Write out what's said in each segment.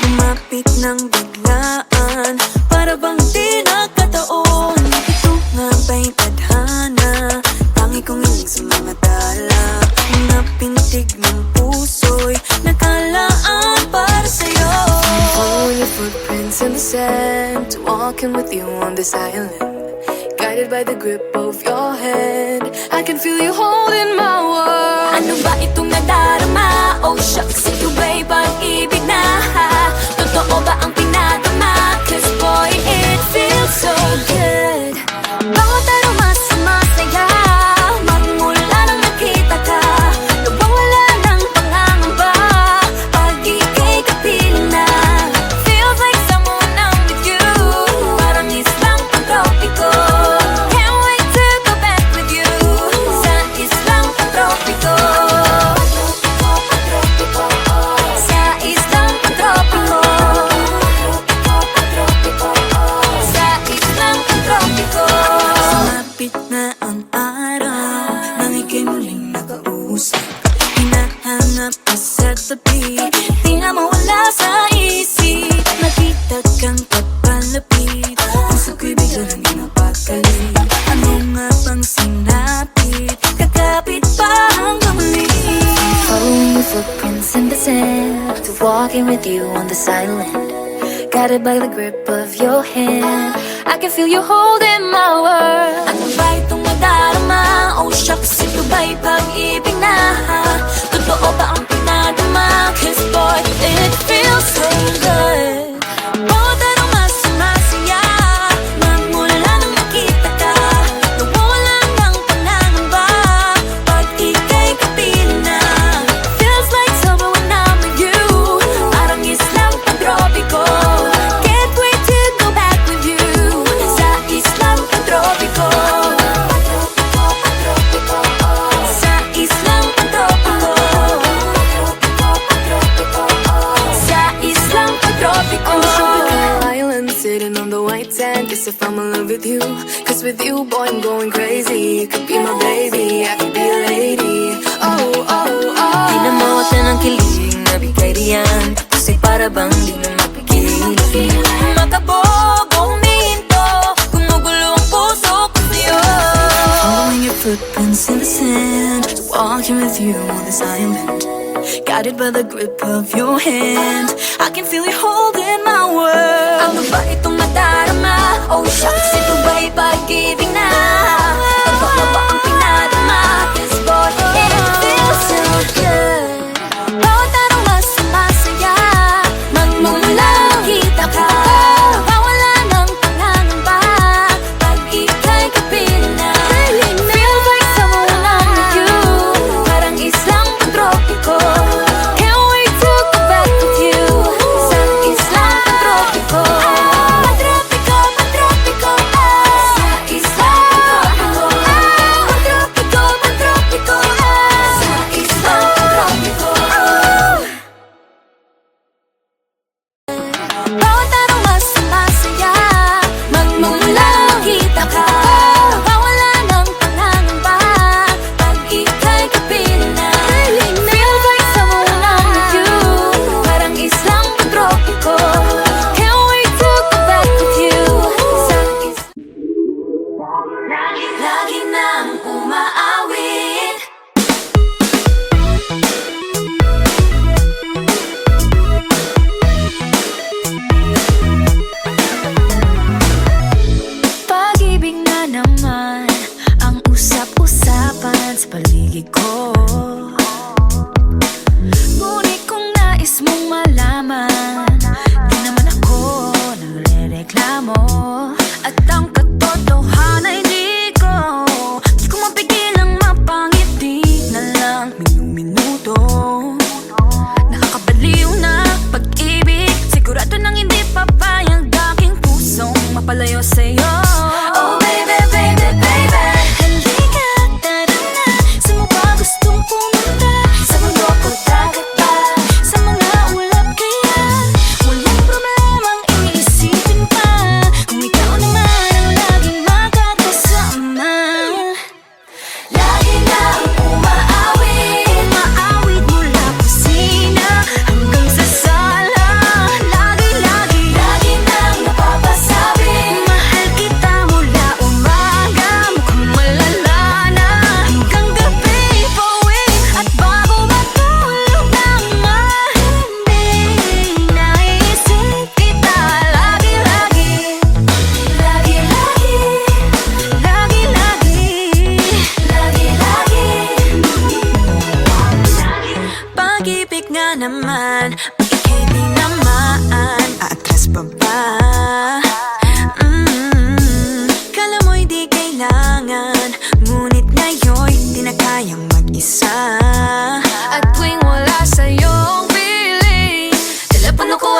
Lumapit ng biglaan, para bang di nakataon. Ito nga ba'y tadhana? Tangi kong iling sa mga tala. Mga pintig ng puso'y nakalaan para sa'yo. Following your footprints in the sand, walking with you on this island, guided by the grip of your hand. I can feel you holding my world. Ano ba itong nadarama? Oh shucks, ito ba'y pag-ibig na? Totoo ba ang pinadama? Cause boy, it feels so good. Bawat aroma sumasaya, magmula nang nakita ka. Nawawala ng pangangamba, pag ika'y kapiling na. Feels like someone I'm with you, parang islang pantropiko. Can't wait to go back with you, sa islang pantropiko. Sa islang pantropiko. Sa islang pantropiko. Sumapit na ang araw, nang ika'y muling nakausap. Hinahanap ka sa tabi, di na mawala sa isip. Nakita kang papalapit, puso ko'y bigla nang pinapakali. Ano nga bang sinapit, kakapit pa hanggang muli. Following your footprints in the sand, walking with you on this island, guided by the grip of your hand. I can feel you holding my world. Ano ba itong nadarama? Oh shucks, ito ba'y pag-ibig na? Totoo ba ang pinadama? Cause boy, it feels so good. Bawat aroma sumasaya, magmula nang nakita ka. Nawawala ng pangangamba, pag ika'y kapiling na. Feels like summer when I'm with you, parang islang pantropiko. Can't wait to go back with you, sa islang pantropiko. Sa islang pantropiko. Sa islang pantropiko. On the tropical island, sitting on the white sand. Guess if I'm in love with you, cause with you, boy, I'm going crazy. You could be my baby, I could be a lady. Oh, oh, oh. Pinamawat na ng kilig, nabigay riyan. Kasi para bang di na mapigilan. Makabog o huminto, gumugulo ang puso ko sa'yo. Following your footprints in the sand, walking with you on this island, guided by the grip of your hand. I can feel you holding my world. Ano ba itong nadarama? Oh shucks, ito ba'y pag-ibig na? Totoo ba ang pinadama? Cause boy, it feels so good. Bawat aroma sumasaya, magmula nakita ka. Nawawala ng pangangamba, pag ika'y kapiling na. Feels like summer when I'm with you, parang islang pantropiko. Can't wait to go back with you, sa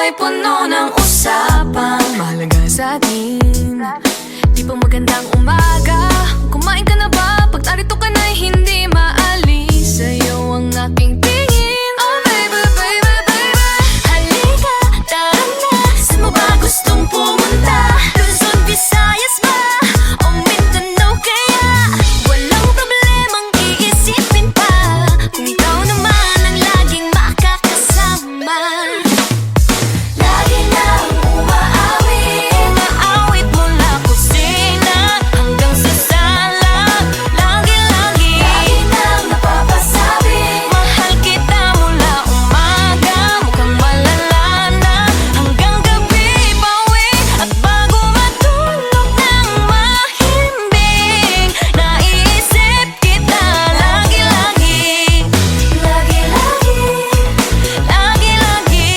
ay puno ng usapang mahalaga sa atin. Di ba magandang umaga? Kumain ka na ba? Pag narito ka na'y hindi maalis sa'yo ang aking tingin. Oh baby, baby, baby, Halika, tara na. Saan mo ba gustong pumunta? Luzon, Visayas ba? O Mindanao kaya? Walang problemang iisipin pa kung ikaw naman ang laging makakasama. Lagi nang umaawit, umaawit mula kusina hanggang sa sala. Lagi-lagi, lagi nang napapasabi, mahal kita mula umaga, mukhang malala na hanggang gabi. Bawi at bago matulog ng mahimbing, naiisip kita lagi-lagi, lagi-lagi, lagi-lagi,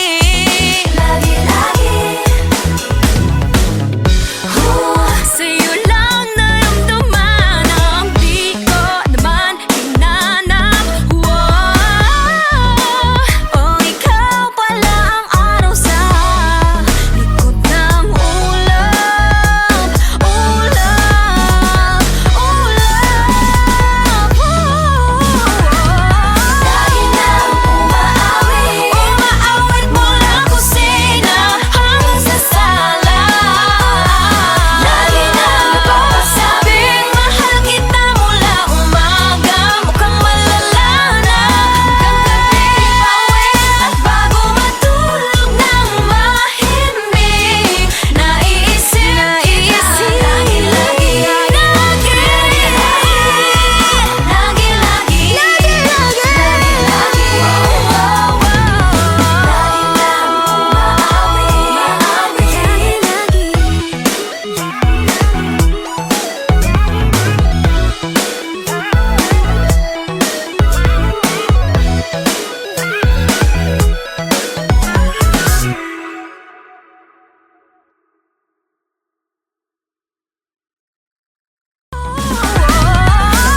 lagi-lagi. Sa'yo lang naramdaman ang di ko naman hinanap. Oh, ikaw pala ang araw sa likod ng ulap, ulap, ulap. Lagi nang umaawit, umaawit mula kusina hanggang sa sala. Lagi nang napapasabing mahal kita mula umaga, mukhang malala na hanggang gabi. Bawi at bago matulog ng mahimbing, naiisip kita lagi-lagi, lagi-lagi,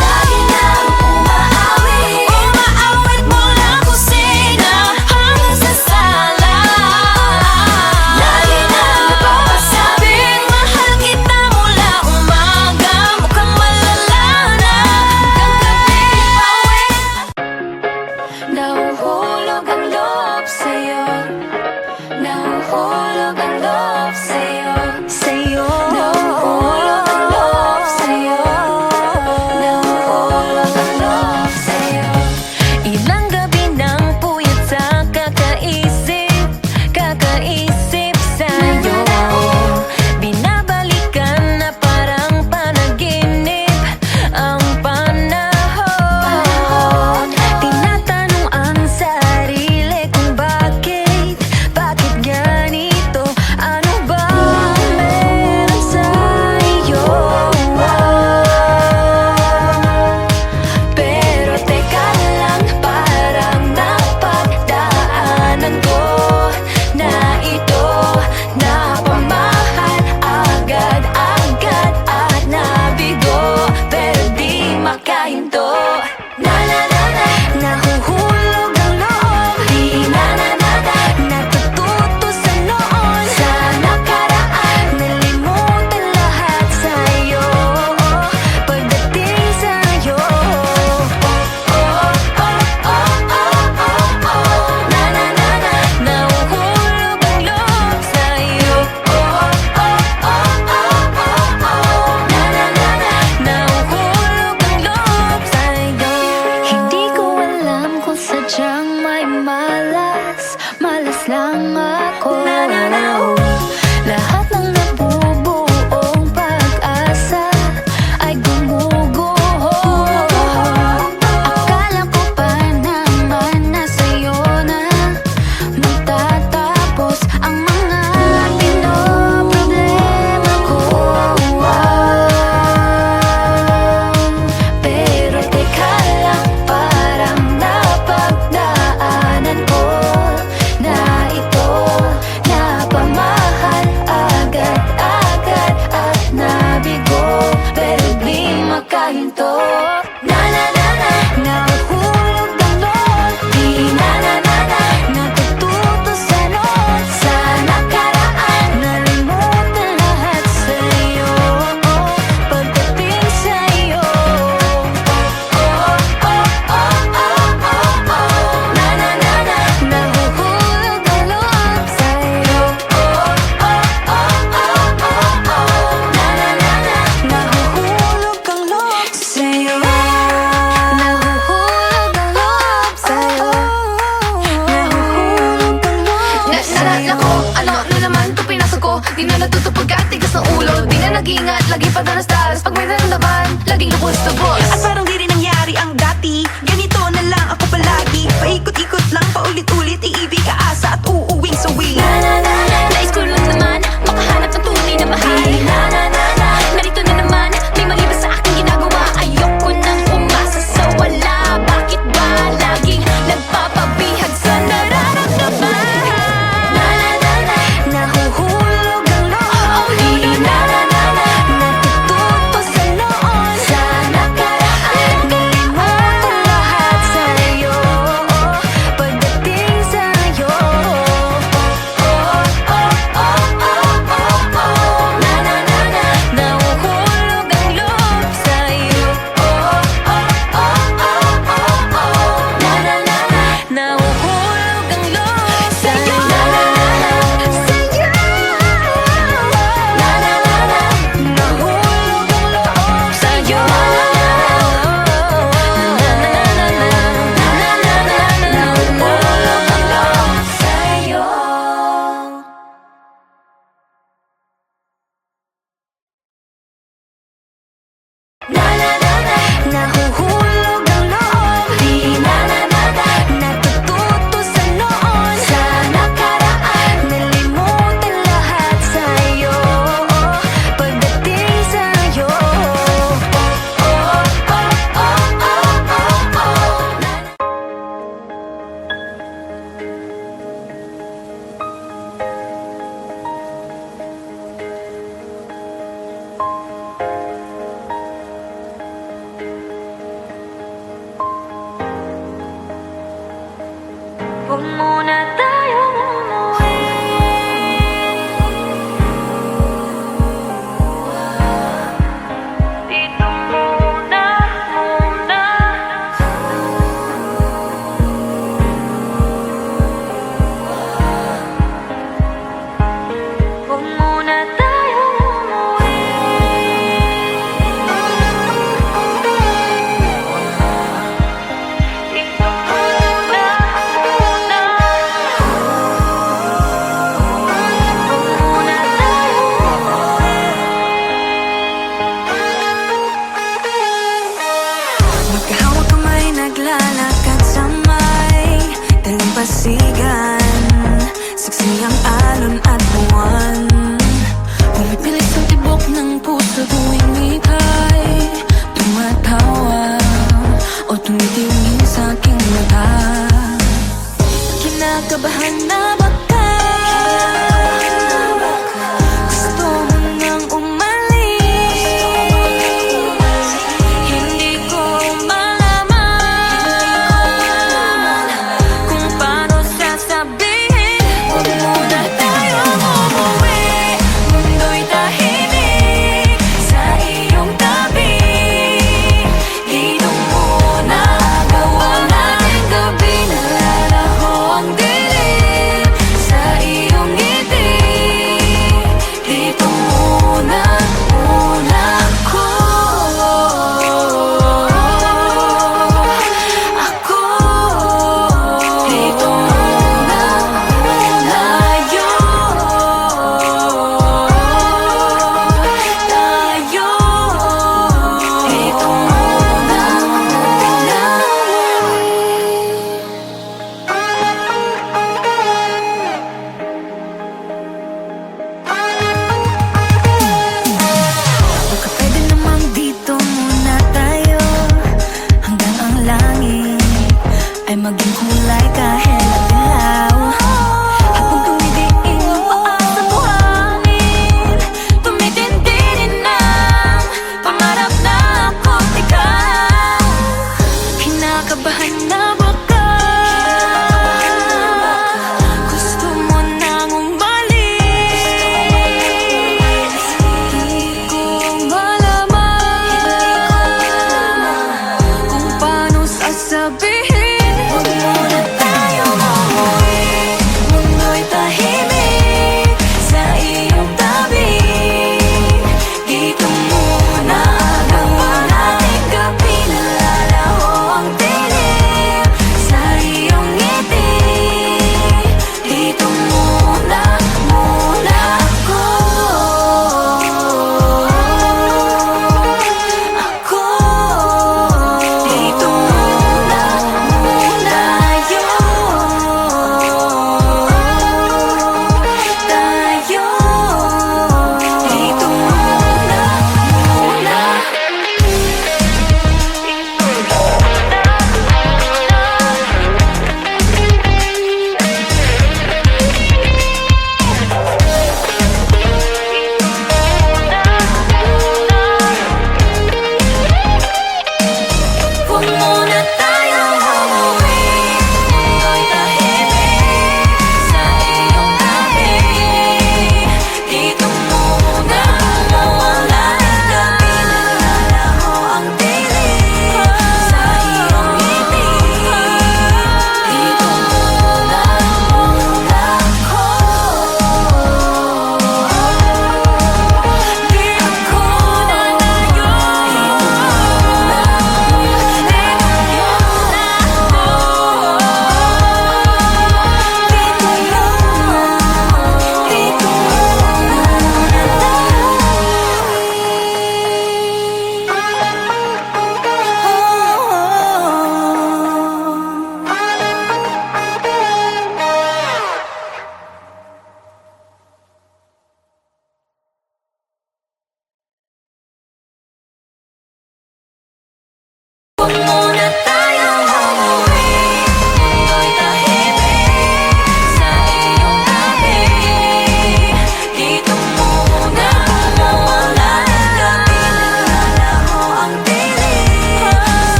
Lagi nang umaawit, umaawit mula kusina hanggang sa sala. Lagi nang napapasabing mahal kita mula umaga, mukhang malala na hanggang gabi. Nahuhulog ang loob sa'yo, nahuhulog ang loob sa'yo, sa'yo. Nahuhulog ang loob sa'yo, nahuhulog ang loob sa'yo. Ilang gabi nang puyat sa kakaisip, kakaisip sa'yo. Binabalikan na parang panaginip ang panahon. Tinatanong ang sarili kung bakit ganito? Ano ba ang meron sa'yo? Pero teka lang, parang napagdaanan ko na ito. Nako, ano na naman ito pinasok ko? Di na natutupag ka, tigas ng ulo. Di na nag-iingat, lagi pa danas-danas. Pag may naramdaman, laging lubos to boss. At parang di rin nangyari ang dati. Ganito na lang ako palagi. Paikot-ikot lang, paulit-ulit. Iibig, aasa at uuwing sawi. Nais ko lang naman, makahanap ng tunay na mahal. Narito na naman, may mali ba sa aking ginagawa? Ayoko nang umasa sa wala. Bakit ba laging nagpapabihag sa nararamdaman? Nahuhulog ang loob. Di na natututo sa noon. Sa nakaraan, nalimutan lahat sa'yo. Pagdating sa'yo, nahuhulog ang loob sa'yo. Nahuhulog ang loob sa'yo. Nahulog ang loob sa'yo. Nahulog ang loob sa'yo. Nahuhulog ang loob. Di na natututo sa noon. Sa nakaraan, nalimutan lahat sa'yo. Pagdating sa'yo, huwag muna tayong umuwi. Dito muna. Huwag muna tayong umuwi. Dito muna. Magkahawak kamay, naglalakad sa may dalampasigan. Saksi ang alon at buwan. Pumipilit sa tibok ng puso tuwing ika'y tumatawa o tumitingin sa aking mata. Kinakabahan na baka gusto mo nang umalis. Hindi ko malaman kung paano sasabihin. Huwag muna tayo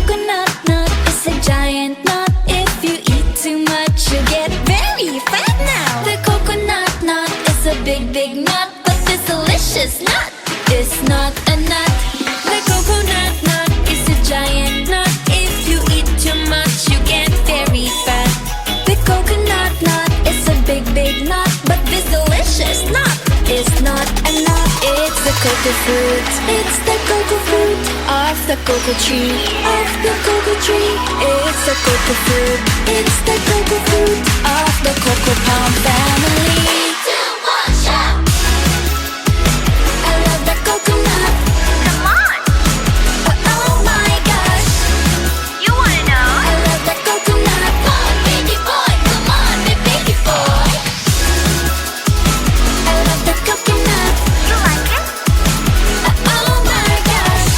coconut nut is a giant nut. If you eat too much, you get very fat now. The coconut nut is a big, big nut, but this delicious nut is not a nut. The coconut nut is a giant nut. If you eat too much, you get very fat. The coconut nut is a big, big nut, but this delicious nut is not a nut. It's the cocoa fruit. It's the cocoa fruit of the cocoa tree. Of the cocoa tree. It's the cocoa fruit. It's the cocoa fruit of the cocoa palm family. I love the coconut. Come on, Oh my gosh. you wanna know? I love the coconut. Come on, baby boy. Come on, baby boy. I love the coconut. You like it? Oh my gosh.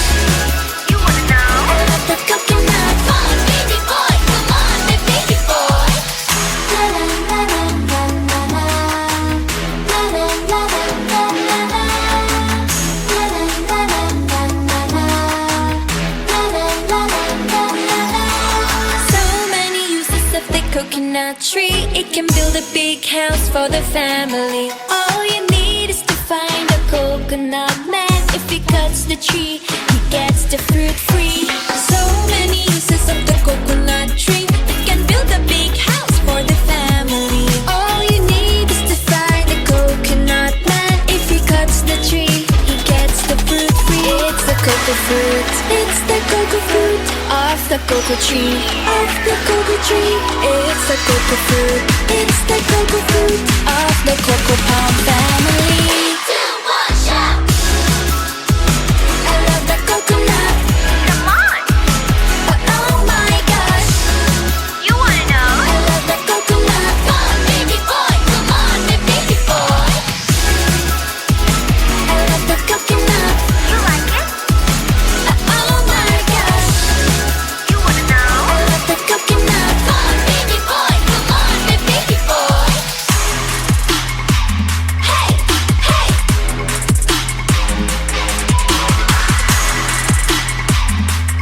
You wanna know? I love the coconut. Come on, baby boy. Come on, baby boy. La la la la la la la. La la la la la la la. La la la la la la la. La la la la la la. So many uses of the coconut tree. It can build a big house for the family. All you need is to find a coconut man. If he cuts the tree, he gets the fruit free. So many uses of the coconut tree. It can build a big house for the family. All you need is to find a coconut man. If he cuts the tree, he gets the fruit free. It's the cocoa fruit. It's the cocoa fruit of the cocoa tree. Of the cocoa tree. It's the cocoa fruit. It's the cocoa fruit of the cocoa palm family. I love the coconut. Come on, Oh my gosh. you wanna know? I love the coconut. Come on, baby boy. Come on, baby boy. I love the coconut. You like it? Oh my gosh. You wanna know? I love the coconut. Come on, baby boy. Come on, baby boy. Hey, hey.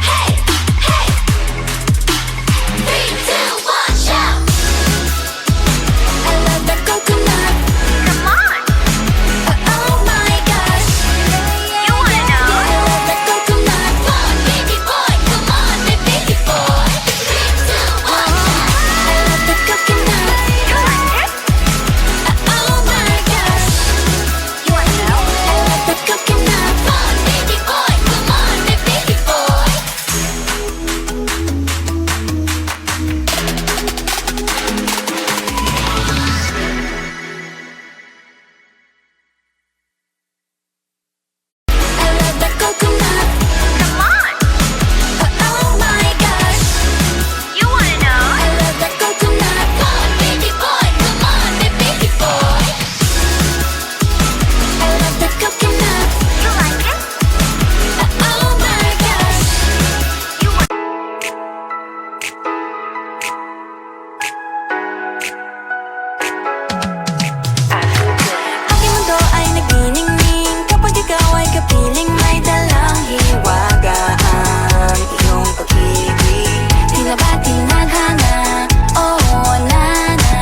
Hey, hey. 3, 2, 1, shout. I love the coconut. Come on, Oh my gosh. you wanna know? I love the coconut. Come on, baby boy. Come on, baby boy. 3, 2, 1, I love the coconut. You like it? Oh my gosh. You wanna know? I love the coconut. Come on, baby boy. Come on, baby boy. I love the coconut. Come on, Oh my gosh. you wanna know? I love the coconut. Come on, baby boy. Come on, baby boy. I love the coconut. You like it? Oh my gosh. You wanna Aking mundo ay nagniningning kapag ikaw ay kapiling may dalang hiwaga ang iyong pag-ibig. Tila ba tinadhana? Oo, nana.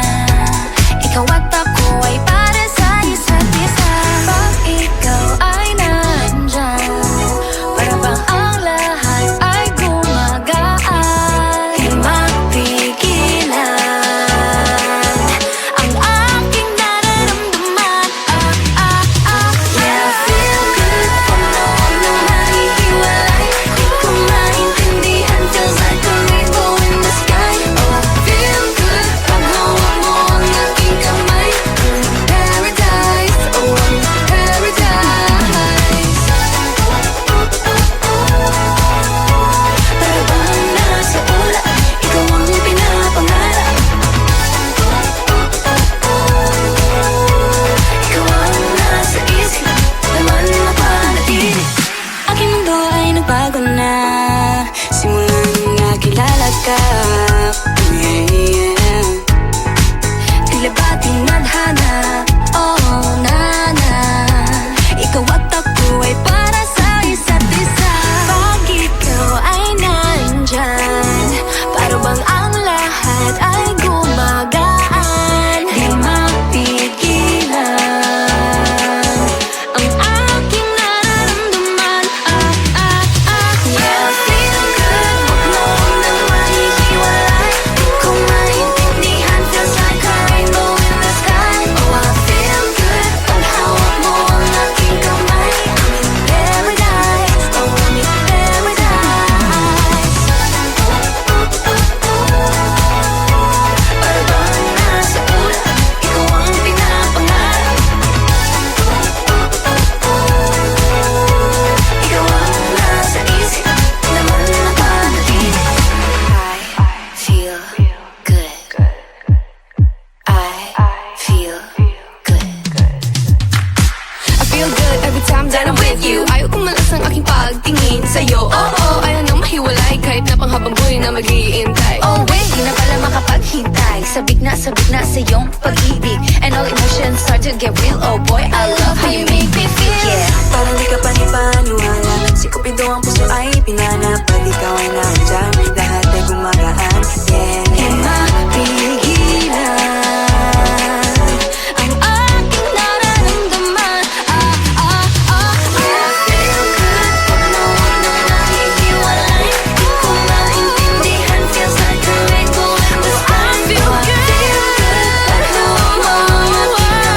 Ikaw at ako ay para sa isa't isa. Pag ikaw ay nandyan, para bang ang lahat ay gumagaan. Di mapigilan ang aking nararamdaman. Yeah, feel good. Ano nahihiwalay. Di ko maintindihan. Feels like a rainbow in the sky. Oh, feel good. Pag hawak mo ang aking kamay. Paradise, oh, paradise. Para bang nasa ula, ikaw ang pinapangarap. Ikaw ang nasa isip, naman mapanatili. Aking mundo ay nagbago na simulan nakilala ka. Yeah, yeah. Tila ba tinadhana? Oh, nana. Ikaw at ako ay para sa isa't isa. Pag ikaw ay nandyan, pagtingin sa'yo. Oo, ayaw nang mahiwalay kahit na panghabang buhay na mag-iintay. Oh wait, di na pala makapaghintay. Sabik na sa iyong pag-ibig, and all emotions start to get real. Oh boy, I love how you make me feel. Yeah. Parang di ka panipaniwala. Si Cupido ang puso ay pinanap. Pag ikaw ay nandyan, lahat ay gumagaan. Yeah, yeah. Mapigilan ang aking nararamdaman. I feel good pag nawag na nahihiwalay. Di ko maintindihan, feels like a rainbow in the sky. I feel good pag nawag mo ang aking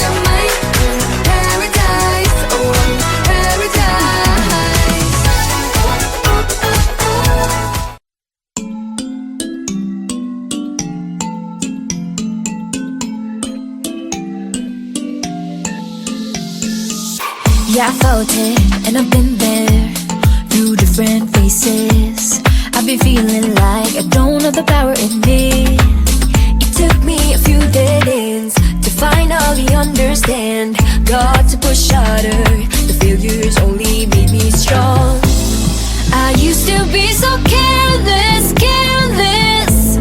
kamay. Paradise, oh paradise. Yeah, I felt it, and I've been there through different faces. I've been feeling like I don't have the power in me. It took me a few dead ends to finally understand. Got to push harder, the failures only made me strong. I used to be so careless, careless,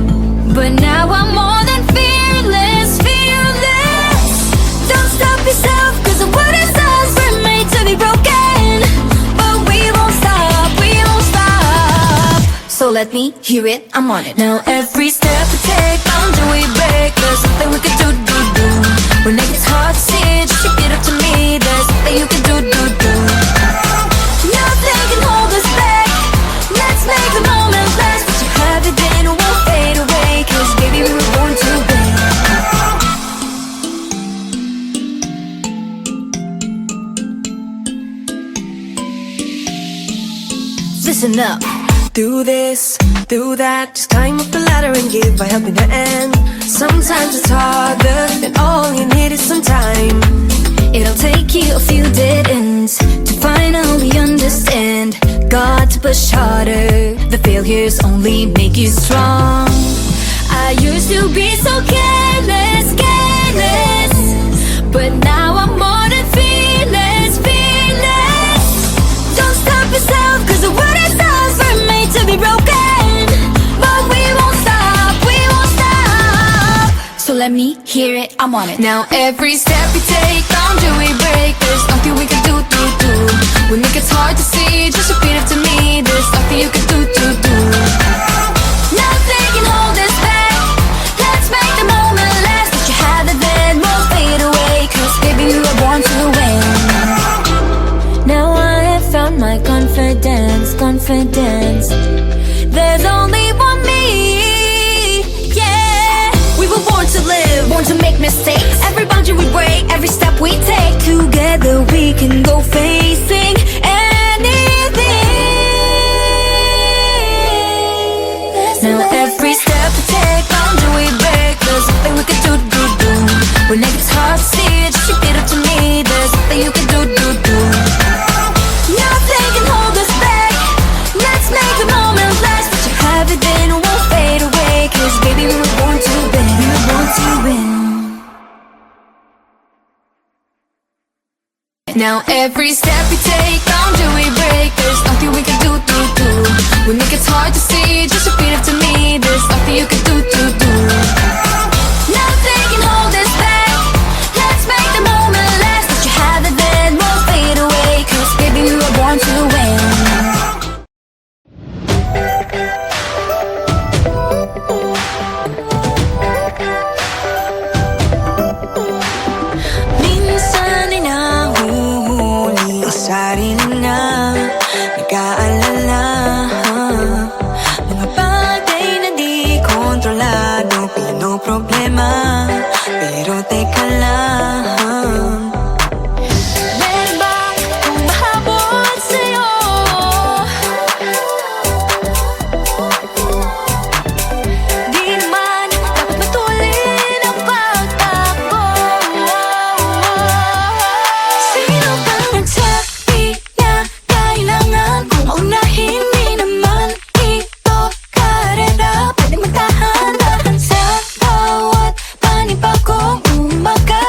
but now I'm more than fearless, fearless. Don't stop yourself, cause the word is us, we're made to be broken. But we won't stop, we won't stop. So let me hear it, I'm on it. Now every step we take, boundary we break. There's something we can do. When it gets hard to see, just repeat it to me. There's something you can do. Nothing can hold us back. Let's make the moment last. What you have it then won't fade away. Cause baby we were born to win. Listen up. Do this, do that. Just climb up the ladder and give a helping hand. Sometimes it's harder, and all you need is some time. It'll take you a few dead ends to finally understand. Got to push harder, the failures only make you strong. I used to be so careless, careless, but now I'm more than fearless, fearless. Don't stop yourself, cause the word is us, we're made to be broken. But we won't stop, we won't stop. So let me hear it, I'm on it. Now every step we take, boundary we break. There's nothing we can do. When it gets hard to see, just repeat it to me. There's nothing you can do. Nothing can hold us back. Let's make the moment last. That you have it then won't fade away. Cause baby we were born to win. Now I have found my confidence, confidence. There's only one me, yeah. We were born to live, born to make mistakes. Every boundary we break, every step we take. Together we can go facing anything. Now every step we take, boundary we break. There's something we can do. When it gets hard to see, just repeat it to me. There's something you can do. Nothing can hold us back. Let's make the moment last. What you have it then won't fade away. Cause baby we were born to win. We were born to win. Now every step we take, boundary we break. There's nothing we can do. When it gets hard to see, just repeat it to me. There's nothing you can do. Nothing can hold us back. Let's make the moment last. What you have it then won't fade away. Cause baby we were born to win. teka lang. Meron bang humahabol sa'yo? Di naman dapat matulin ang pagtakbo. Sino bang nagsabi na kailangan kong maunahin? Di naman ito karera. Pwede magtahan-tahan sa bawat panibagong umaga.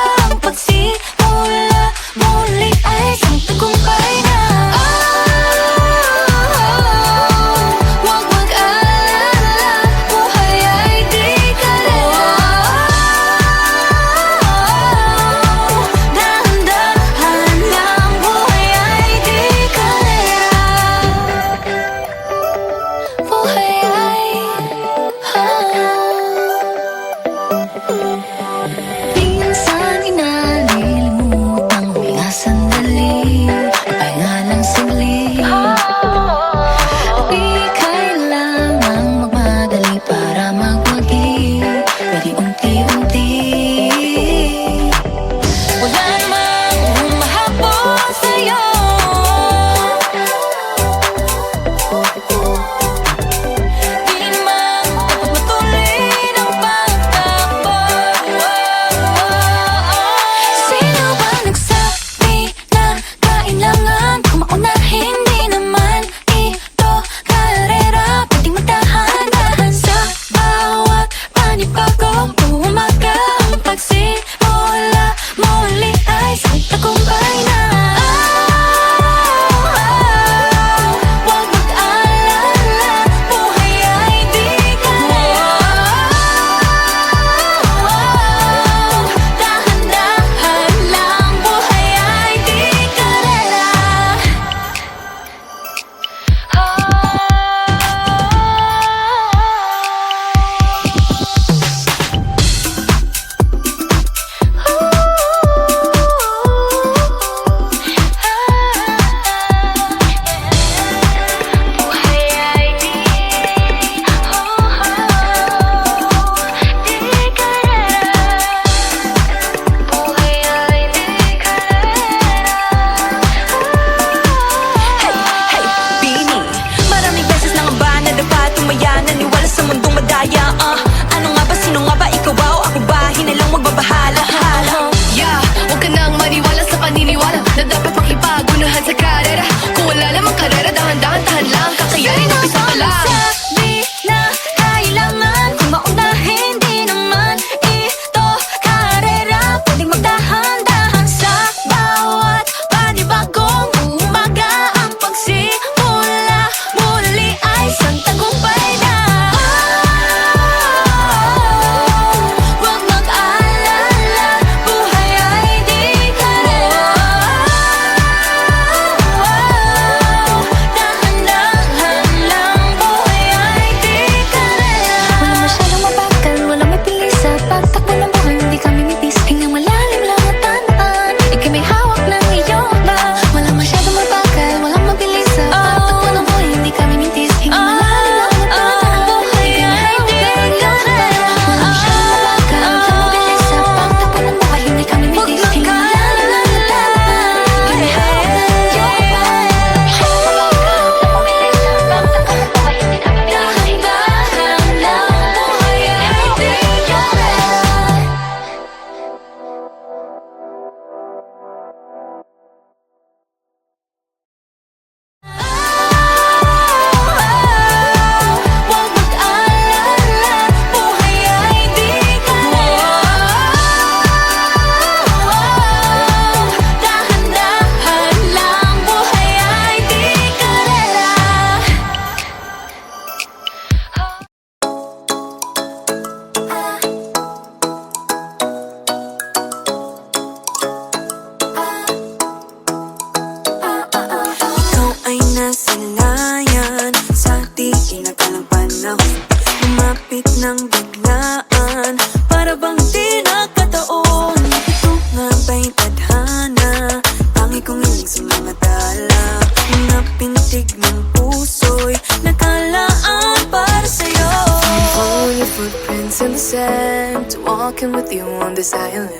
this island,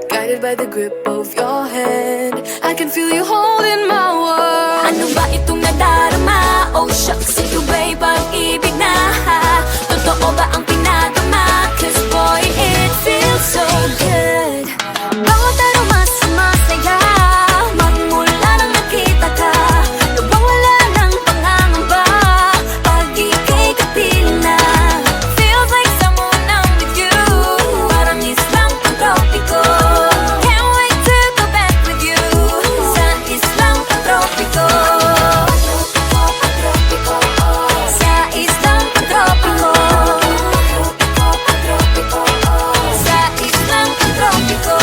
guided by the grip of your hand. I can feel you holding my world. Ano ba itong nadarama? Oh shucks, ito ba'y pag-ibig na? Totoo ba ang pinadama? Cause boy, it feels so good. Bawat araw mas sumasaya, magmula nang nakita ka. Nawawala ng pangangamba, pag ika'y kapiling na. Feels like someone I'm with you, parang islang pang-tropiko. Can't wait to go back with you, sa islang pang-tropiko. Sa islang pang-tropiko. Sa islang pang-tropiko.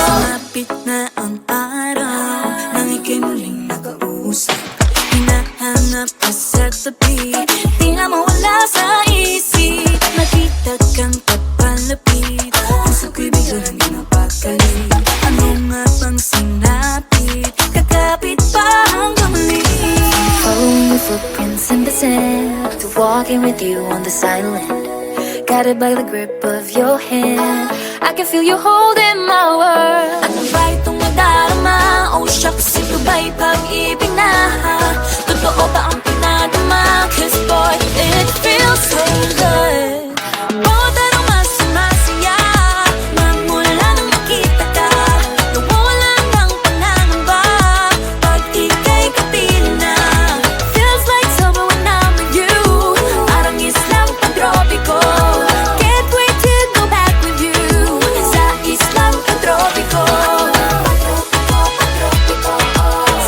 Sumapit na ang araw nang ika'y muling nakausap. Hinahanap ka sa tabi, di na mawala sa isip. Nakita kang papalapit, puso ko'y biglang ginapakalit. Ano nga bang sinapit, kakapit pa hanggang muli. Following your footprints in the sand, to walking with you on this island, guided by the grip of your hand. I can feel you holding my world. Ano ba itong nadarama? Oh shucks, ito ba'y pag-ibig na? Totoo ba ang pinadama? Cause boy, it feels so good. Bawat araw mas sumasaya, magmula nang nakita ka. Nawawala ng pangangamba, pag ika'y kapiling na. Feels like summer when I'm with you, parang islang pang-tropiko. Can't wait to go back with you, sa islang pang-tropiko.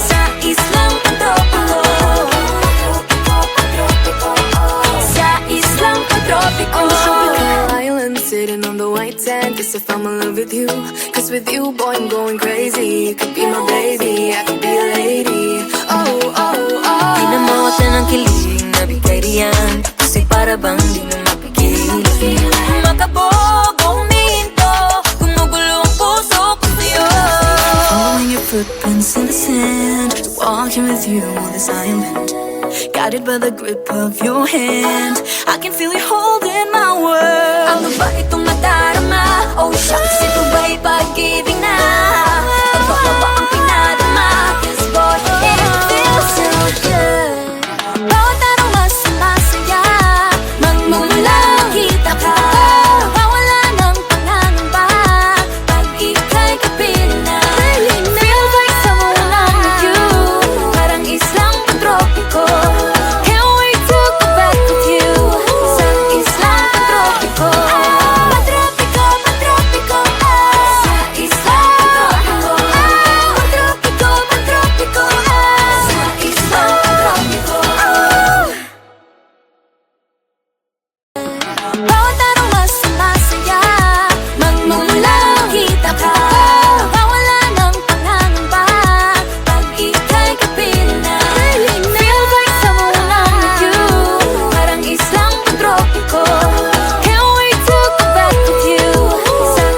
Sa islang pang-tropiko. Sa islang pang-tropiko. On the tropical island, sitting on the white sand. Guess if I'm in love with you, cause with you, boy, I'm going crazy. You could be my baby, I could be a lady. Oh, oh, oh. Di na mawala ng kilig na bigay riyan, kasi para bang di na mapigil. Makabog o huminto, gumugulo ang puso ko sa'yo. Following your footprints in the sand, walking with you on this island, guided by the grip of your hand. I can feel you holding my world. Ano ba itong nadarama? Oh shucks, ito